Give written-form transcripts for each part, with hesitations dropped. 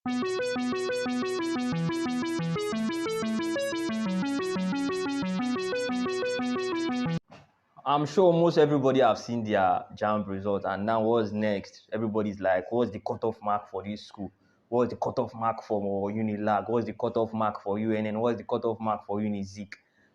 I'm sure most everybody have seen their JAMB result, and now what's next? Everybody's like, what's the cutoff mark for this school? What's the cutoff mark for unilag? What's the cutoff mark for UNN? What's the cutoff mark for unizik?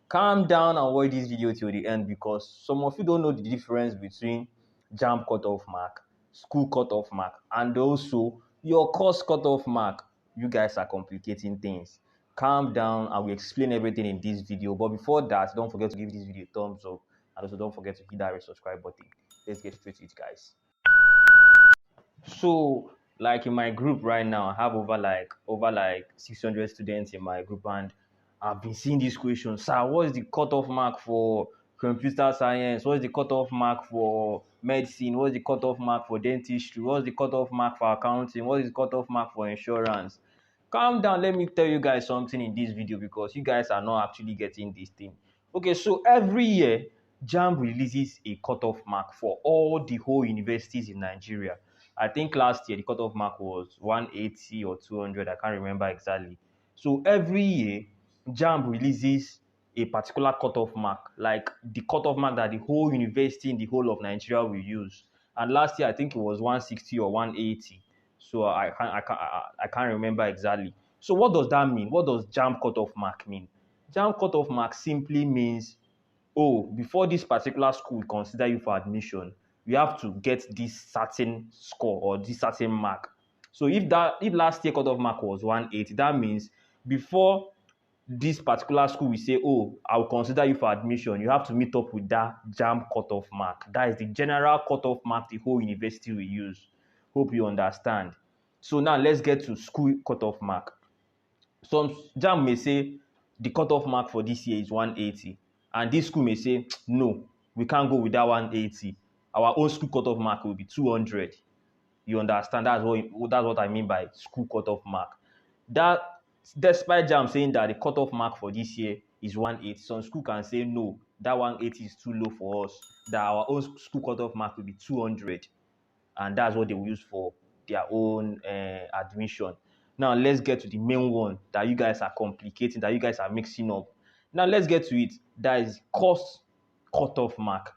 Calm down and watch this video till the end, because some of you don't know the difference between JAMB cutoff mark, school cutoff mark, and also your course cutoff mark. You guys are complicating things. Calm down, I will explain everything in this video. But before that, don't forget to give this video a thumbs up. And also don't forget to hit that red subscribe button. Let's get straight to it, guys. So, like in my group right now, I have over like 600 students in my group, and I've been seeing this question. Sir, what's the cutoff mark for computer science? What's the cutoff mark for medicine? What's the cutoff mark for dentistry? What's the cutoff mark for accounting? What is the cutoff mark for insurance? Calm down, let me tell you guys something in this video, because you guys are not actually getting this thing. Okay, so every year JAMB releases a cutoff mark for all the whole universities in Nigeria. I think last year the cutoff mark was 180 or 200. I can't remember exactly. So every year JAMB releases a particular cutoff mark, like the cutoff mark that the whole university in the whole of Nigeria will use. And last year I think it was 160 or 180. So I can't remember exactly. So what does that mean? What does JAMB cutoff mark mean? JAMB cutoff mark simply means, oh, before this particular school consider you for admission, you have to get this certain score or this certain mark. So if last year cutoff mark was 180, that means before this particular school will say, oh, I will consider you for admission, you have to meet up with that JAMB cutoff mark. That is the general cutoff mark the whole university will use. Hope you understand. So now let's get to school cutoff mark. Some JAMB may say the cutoff mark for this year is 180, and this school may say, no, we can't go with that 180. Our own school cutoff mark will be 200. You understand? That's what I mean by school cutoff mark. That despite JAMB saying that the cutoff mark for this year is 180, some school can say, no, that 180 is too low for us, that our own school cutoff mark will be 200, and that's what they will use for their own admission. Now let's get to the main one that you guys are complicating, that you guys are mixing up. Now let's get to it. That is course cutoff mark.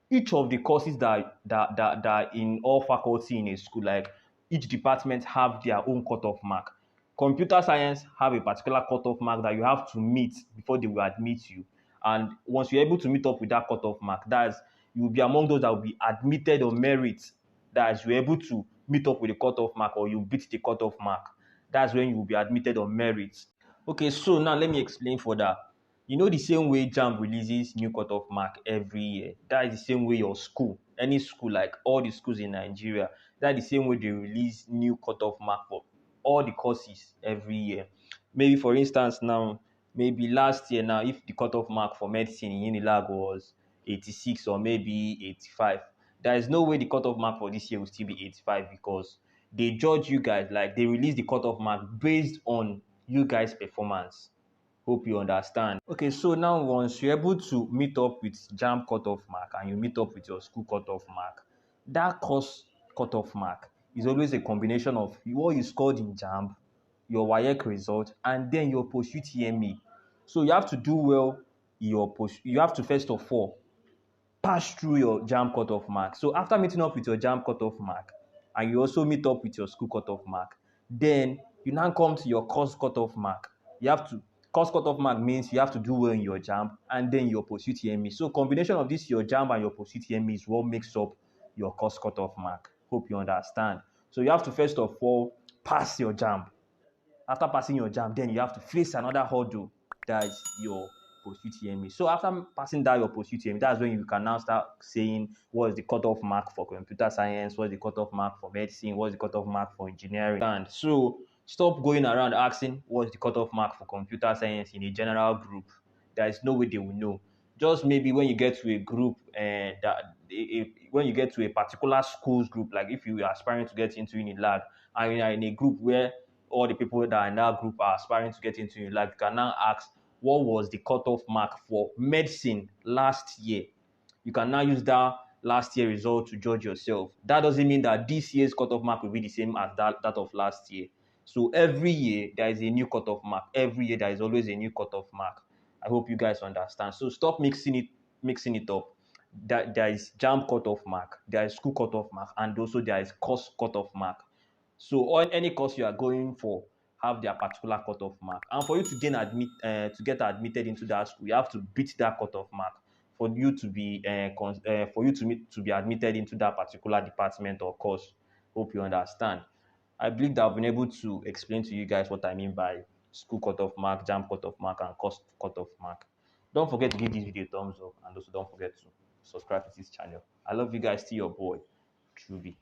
Each of the courses that in all faculty in a school, like each department have their own cutoff mark. Computer science have a particular cutoff mark that you have to meet before they will admit you. And once you're able to meet up with that cutoff mark, that's you will be among those that will be admitted on merit. That is, you're able to meet up with the cutoff mark or you beat the cutoff mark. That's when you will be admitted on merit. Okay, so now let me explain further. You know the same way JAMB releases new cutoff mark every year. That is the same way your school, any school, like all the schools in Nigeria, that is the same way they release new cutoff mark for all the courses every year. Maybe for instance now, maybe last year now, if the cutoff mark for medicine in unilag was 86 or maybe 85, there is no way the cutoff mark for this year will still be 85, because they judge you guys, like they release the cutoff mark based on you guys' performance. Hope you understand. Okay, so now once you're able to meet up with JAMB cutoff mark and you meet up with your school cutoff mark, that course cutoff mark is always a combination of what you scored in JAMB, your WAEC result, and then your post-UTME. So you have to do well you have to first of all pass through your JAMB cutoff mark. So after meeting up with your JAMB cutoff mark, and you also meet up with your school cutoff mark, then you now come to your course cutoff mark. Course cutoff mark means you have to do well in your JAMB and then your post-UTME. So combination of this, your JAMB and your post-UTME, is what makes up your course cutoff mark. Hope you understand. So you have to first of all pass your JAMB. After passing your JAMB, then you have to face another hurdle, that is your post-UTME. So after passing that your post-UTME, that's when you can now start saying what is the cutoff mark for computer science, what is the cutoff mark for medicine, what is the cutoff mark for engineering. And so stop going around asking what's the cutoff mark for computer science in a general group. There is no way they will know. Just maybe when you get to a group when you get to a particular school's group, like if you are aspiring to get into unilag and you are in a group where all the people that are in that group are aspiring to get into unilag, you can now ask what was the cutoff mark for medicine last year. You can now use that last year result to judge yourself. That doesn't mean that this year's cutoff mark will be the same as that of last year. So every year there is a new cutoff mark. Every year there is always a new cutoff mark. I hope you guys understand. So stop mixing it up. There is JAMB cutoff mark, there is school cutoff mark, and also there is course cutoff mark. So on any course you are going for have their particular cutoff mark, and for you to get admitted into that school, you have to beat that cutoff mark for you to be to be admitted into that particular department or course. Hope you understand. I believe that I've been able to explain to you guys what I mean by school cutoff mark, JAMB cutoff mark, and course cutoff mark. Don't forget to give this video a thumbs up, and also don't forget to subscribe to this channel. I love you guys. Still your boy, Truby.